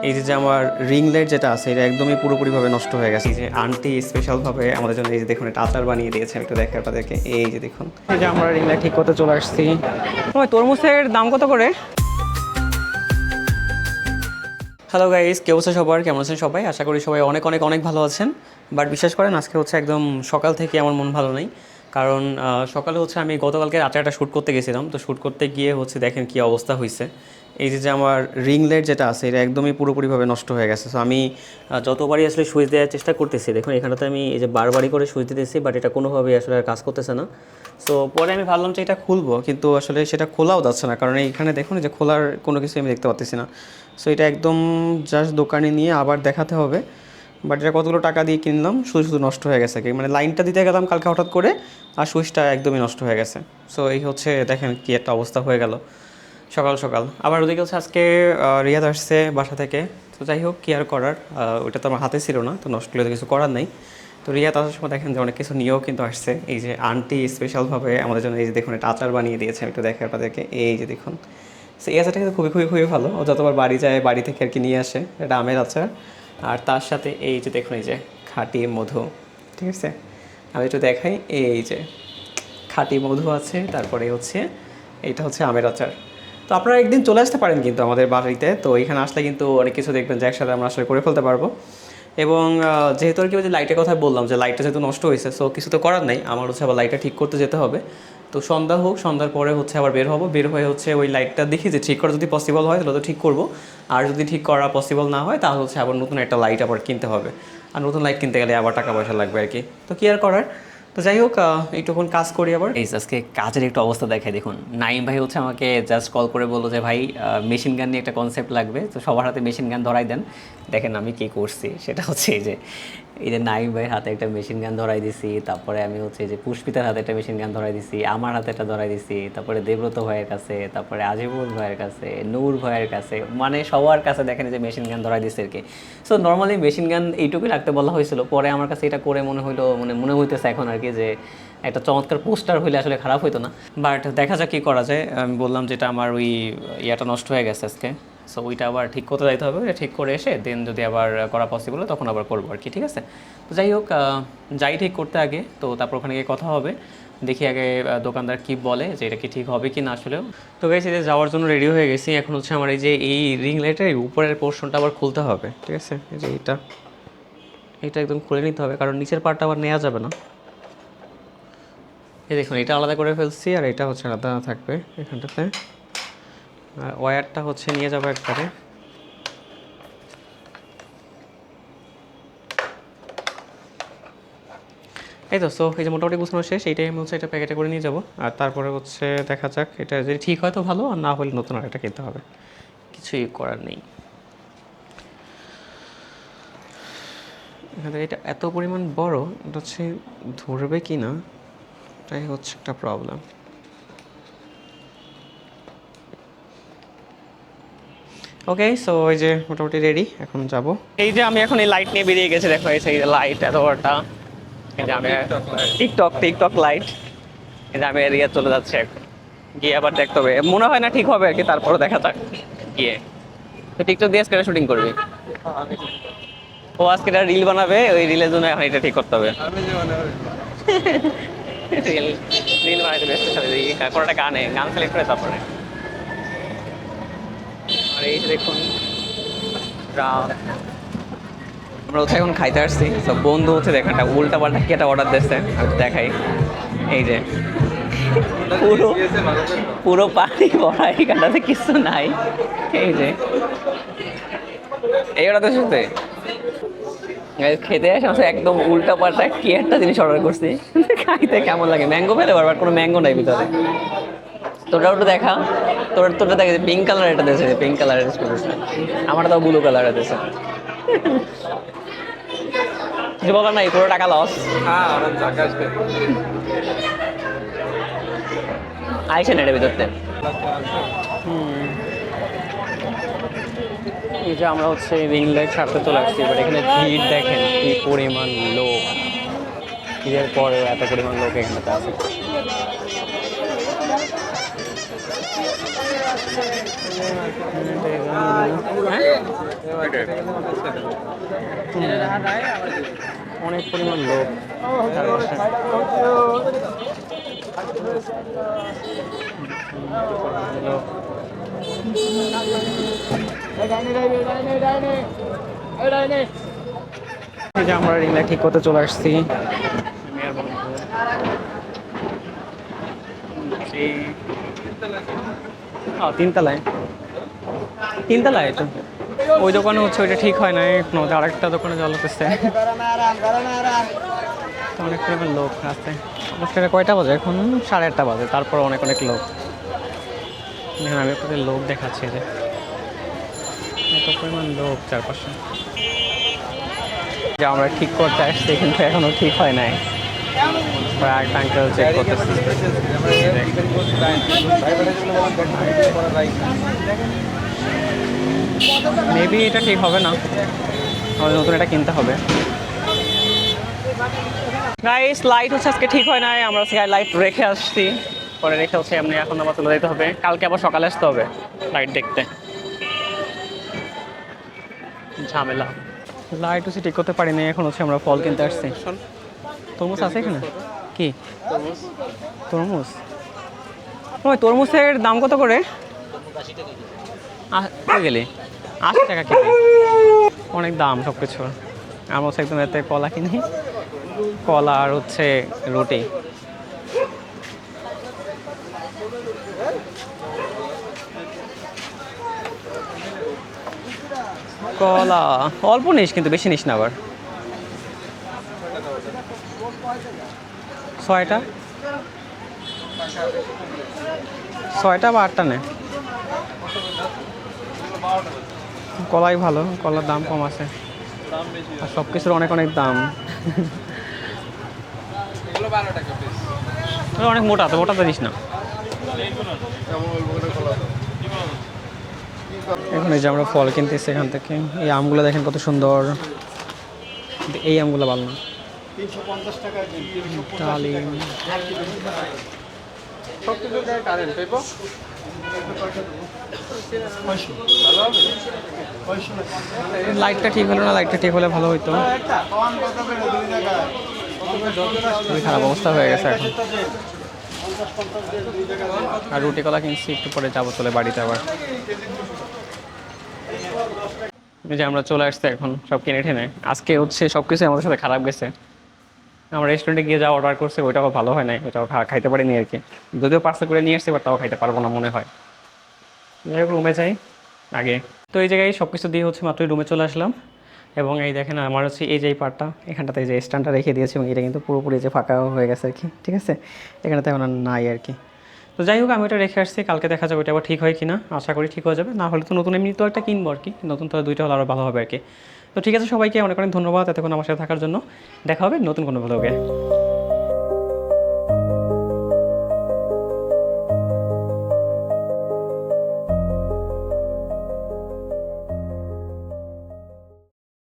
এই যে আমার রিং লাইট যেটা আছে এটা একদমই পুরোপুরিভাবে নষ্ট হয়ে গেছে। এই যে আন্টি স্পেশালভাবে আমাদের জন্য এই যে দেখুন এটা আচার বানিয়ে দিয়েছে, একটু দেখার আপনাদেরকে। এই যে দেখুন, এই যে আমরা রিং লাইট ঠিক করতে চলে আসছি। ওই তরমুজের দাম কত করে? হ্যালো গাইস, কে অবস্থা সবার? কেমন আছেন সবাই? আশা করি সবাই অনেক অনেক অনেক ভালো আছেন। বাট বিশ্বাস করেন আজকে হচ্ছে একদম সকাল থেকে আমার মন ভালো নেই। কারণ সকালে হচ্ছে আমি গতকালকে রাতে একটা শ্যুট করতে গেছিলাম, তো শ্যুট করতে গিয়ে হচ্ছে দেখেন কী অবস্থা হয়েছে। এই যে আমার রিং লাইট যেটা আছে এটা একদমই পুরোপুরিভাবে নষ্ট হয়ে গেছে। সো আমি যতবারই আসলে সুইচ দেওয়ার চেষ্টা করতেছি, দেখুন এখানটাতে আমি এই যে বারবারই করে সুইচ দিতেছি, বাট এটা কোনোভাবেই আসলে আর কাজ করতেছে না। সো পরে আমি ভাবলাম যে এটা খুলবো, কিন্তু আসলে সেটা খোলাও যাচ্ছে না, কারণ এইখানে দেখুন যে খোলার কোনো কিছু আমি দেখতে পাচ্ছি না। সো এটা একদম জাস্ট দোকানে নিয়ে আবার দেখাতে হবে। বাট এটা কতগুলো টাকা দিয়ে কিনলাম, শুধু শুধু নষ্ট হয়ে গেছে। কি মানে লাইনটা দিতে গেলাম কালকে হঠাৎ করে, আর সুইচটা একদমই নষ্ট হয়ে গেছে। সো এই হচ্ছে দেখেন কী একটা অবস্থা হয়ে গেল সকাল সকাল। আবার ওদিকে হচ্ছে আজকে রিয়াদ আসছে বাসা থেকে। তো যাই হোক, কী আর করার, ওটা তো আমার হাতে ছিল না, তো নষ্ট হলে তো কিছু করার নেই। তো রিয়াদ আসার সময় দেখেন যে অনেক কিছু নিয়েও কিন্তু আসছে। এই যে আন্টি স্পেশালভাবে আমাদের জন্য এই যে দেখুন এটা আচার বানিয়ে দিয়েছে, একটু দেখে আপনাদেরকে। এই যে দেখুন, সো এই আচারটা কিন্তু খুবই খুবই খুবই ভালো। ও যতবার বাড়ি যায় বাড়ি থেকে আর কি নিয়ে আসে, এটা আমের আচার। আর তার সাথে এই যে দেখুন এই যে খাঁটি মধু, ঠিক আছে। আমি একটু দেখাই, এই যে খাঁটি মধু আছে, তারপরে হচ্ছে এইটা হচ্ছে আমের আচার। তো আপনারা একদিন চলে আসতে পারেন কিন্তু আমাদের বাড়িতে। তো এখানে আসলে কিন্তু অনেক কিছু দেখবেন যে একসাথে আমরা আসলে করে ফেলতে পারবো। এবং যেহেতু আর কি ওই যে লাইটের কথা বললাম, যে লাইটটা যেহেতু নষ্ট হয়েছে, সো কিছু তো করার নেই, আমার হচ্ছে আবার লাইটটা ঠিক করতে যেতে হবে। তো সন্ধ্যা হোক, সন্ধ্যার পরে হচ্ছে আবার বের হবো, বের হয়ে হচ্ছে ওই লাইটটা দেখি যে ঠিক করা যদি পসিবল হয় তাহলে তো ঠিক করবো। আর যদি ঠিক করা পসিবল না হয় তাহলে হচ্ছে আবার নতুন একটা লাইট আবার কিনতে হবে। আর নতুন লাইট কিনতে গেলে আবার টাকা পয়সা লাগবে আর কি। তো কী আর করার। তো যাই হোক, এইটুকুন কাজ করি আবার। এই আজকে কাজের একটু অবস্থা দেখায় দেখুন। নাইম ভাই হচ্ছে আমাকে জাস্ট কল করে বললো যে ভাই মেশিন গান নিয়ে একটা কনসেপ্ট লাগবে, তো সবার হাতে মেশিন গান ধরাই দেন। দেখেন আমি কী করছি, সেটা হচ্ছে এই যে নাইম ভাইয়ের হাতে একটা মেশিন গান ধরাই দিছি, তারপরে আমি হচ্ছে যে পুষ্পিতার হাতে একটা মেশিন গান ধরাই দিছি, আমার হাতে একটা ধরাই দিছি, তারপরে দেবব্রত ভাইয়ের কাছে, তারপরে আজিবুল ভাইয়ের কাছে, নূর ভাইয়ের কাছে, মানে সবার কাছে দেখেন যে মেশিন গান ধরাই দিচ্ছে আর কি। সো নর্মালি মেশিন গান এইটুকুই রাখতে বলা হয়েছিল, পরে আমার কাছে এটা করে মনে হইতেছে এখন আর কি যে একটা চমৎকার পোস্টার হইলে আসলে খারাপ হইতো না। বাট দেখা যাক কী করা যায়। আমি বললাম যেটা আমার ওই ইয়াটা নষ্ট হয়ে গেছে আজকে, সো ওইটা আবার ঠিক করতে যাইতে হবে। ঠিক করে এসে দেন যদি আবার করা পসিবল হয় তখন আবার করবো আর কি, ঠিক আছে। তো যাই হোক, যাই ঠিক করতে আগে, তো তারপর ওখানে গিয়ে কথা হবে। দেখি আগে দোকানদার কি বলে যে এটা কি ঠিক হবে কি না আসলেও। তো গেছি যে যাওয়ার জন্য রেডি হয়ে গেছি। এখন হচ্ছে আমার এই রিং লাইটের উপরের পোর্শনটা আবার খুলতে হবে, ঠিক আছে। এই যে এটা একদম খুলে নিতে হবে, কারণ নিচের পার্টটা আবার নেওয়া যাবে না। এই দেখুন, এটা আলাদা করে ফেলছি, আর এটা হচ্ছে আলাদা থাকবে এখানটাতে। আর ওয়্যারটা হচ্ছে নিয়ে যাবো একবারে। এই তো, সো এই যে মোটামুটি গুছানো শেষ। এইটাই আমি হচ্ছে এটা প্যাকেটে করে নিয়ে যাবো। আর তারপরে হচ্ছে দেখা যাক, এটা যদি ঠিক হয় তো ভালো, আর না হলে নতুন আরেকটা কিনতে হবে, কিছুই করার নেই। এখানে এটা এত পরিমাণ বড়, এটা হচ্ছে ধরবে কি না, এটাই হচ্ছে একটা প্রবলেম। ওকে, সো ওই যে মোটামুটি রেডি, এখন যাব। এই যে আমি এখন এই লাইট নিয়ে বেরিয়ে গেছি, দেখো এই যে লাইট এত বড়টা। এই যে আমি টিকটক লাইট। এই যে আমি এরিয়া চলে যাচ্ছি এখন, গিয়ে আবার দেখতে হবে। মনে হয় না ঠিক হবে আর কি, তারপরে দেখা যাক গিয়ে। তো টিকটক দিয়ে আজকে শুটিং করবি? ও আজকে একটা রিল বানাবে, ওই রিলের জন্য এখন এটা ঠিক করতে হবে। রিল বানাইতে ব্যস্ত সাথে কোনো একটা গান সিলেক্ট করে তারপরে। আর এই যে দেখুন আমরা হচ্ছে এখন খাইতে আসছি। সব বন্ধু হচ্ছে দেখেন একটা উল্টা পাল্টা কি একটা অর্ডার দিচ্ছে, আমি দেখাই। এই যে পুরো পুরো পানি ভরা, এখানটাতে কিছু নাই। এই যে এই অর্ডার সাথে খেতে আসে একদম উল্টা পাল্টা কি একটা জিনিস অর্ডার করছি। খাইতে কেমন লাগে, ম্যাঙ্গো পেলে বাট কোনো ম্যাঙ্গো নাই ভিতরে। তোরা ওটা দেখা, তোরটা দেখে পিঙ্ক কালার, এটা দিয়েছে পিঙ্ক কালারের, আমার তো ব্লু কালারের দিয়েছে। কিছু বলার নাই, পুরো টাকা লস। আইসেন এটা ভিতরতে। এই যে আমরা হচ্ছে রিং লাইট ছাড়তে চলে আসছি, এবার এখানে ভিড় দেখেন কি পরিমাণ লোক। ঈদের পরেও এত পরিমাণ লোক এখানে আছে। অনেক পরিমাণ লোক আমরা রিং লাইট ঠিক করতে চলে আসছি। তিনতলায় তিনতলায় তো ওই দোকানে হচ্ছে ওইটা ঠিক হয় না এখনো, আরেকটা দোকানে জ্বালাতেছে। অনেক পরিমাণ লোক আছে। অনুষ্ঠানে কয়টা বাজে এখন? 8:30 বাজে, তারপর অনেক অনেক লোক। দেখুন আমি আপনাদের লোক দেখাচ্ছি যে এত পরিমাণ লোক চারপাশে। যা আমরা ঠিক করতে আসছি কিন্তু এখনো ঠিক হয় নাই। একটা আঙ্কেল চেক করতেছি। মেবি এটা ঠিক হবে না, আমাদের নতুন এটা কিনতে হবে। গাইস লাইট হচ্ছে আজকে ঠিক হয় নাই, আমরা হচ্ছে লাইট রেখে আসছি, পরে রেখে হচ্ছে এমনি এখন আবার তুলে দিতে হবে। কালকে আবার সকালে আসতে হবে লাইট দেখতে। ঝামেলা, লাইট হচ্ছে ঠিক করতে পারিনি। এখন হচ্ছে আমরা ফল কিনতে আসছি। তরমুজ আছে এখানে? কি তরমুজ? ওই তরমুজের দাম কত করে? গেলে 80 টাকা কেজি, অনেক দাম সব কিছুর। আমরা হচ্ছে একদম এতে কলা কিনি, কলা আর হচ্ছে রুটি। কলা অল্প নিস কিন্তু বেশি নিস না আবার। 6টা 6টা বা 8টা নে। কলাই ভালো, কলার দাম কম আছে আর সব কিছুর অনেক অনেক দাম। অনেক মোটা, তো মোটাতে দিস না। এখন এই যে আমরা ফল কিনতেছি এখান থেকে। এই আমগুলো দেখেন কত সুন্দর, এই আমগুলো ভালো না। 350 টাকা ডালিম, লাইটটা ঠিক হলো না, লাইটটা ঠিক হলে ভালো হইতো। খুবই খারাপ অবস্থা হয়ে গেছে এখন। আর রুটি কলা কিনছি, একটু পরে যাবো চলে বাড়িতে আবার। এই যে আমরা চলে আসছি এখন সব কিনে ঠেনে। আজকে হচ্ছে সব কিছু আমাদের সাথে খারাপ গেছে। আমরা রেস্টুরেন্টে গিয়ে যা অর্ডার করছি ওইটাও ভালো হয় নাই, ওইটাও খাইতে পারিনি আর কি। যদিও পার্সেল করে নিয়ে আসছি, বাট তাও খাইতে পারবো না মনে হয়। যাই হোক রুমে যাই আগে। তো এই জায়গায় সব কিছু দিয়ে হচ্ছে মাত্রই রুমে চলে আসলাম। এবং এই দেখেন আমার হচ্ছে এই যে এই পার্টটা, এখানটাতে এই যে স্ট্যান্ডটা রেখে দিয়েছি এবং এটা কিন্তু পুরোপুরি যে ফাঁকা হয়ে গেছে আর কি। ঠিক আছে, এখানেতে এখন আর নাই আর কি। তো যাই হোক আমি ওটা রেখে আসছি, কালকে দেখা যাবে ওটা আবার ঠিক হয় কি না। আশা করি ঠিক হয়ে যাবে, না হলে তো নতুন এমনি তো একটা কিনবো আর কি। নতুন তো 2টা হলে আরও ভালো হবে আর কি। তো ঠিক আছে, সবাইকে অনেক অনেক ধন্যবাদ এতক্ষণ আমার সাথে থাকার জন্য। দেখা হবে নতুন কোনো ব্লগে।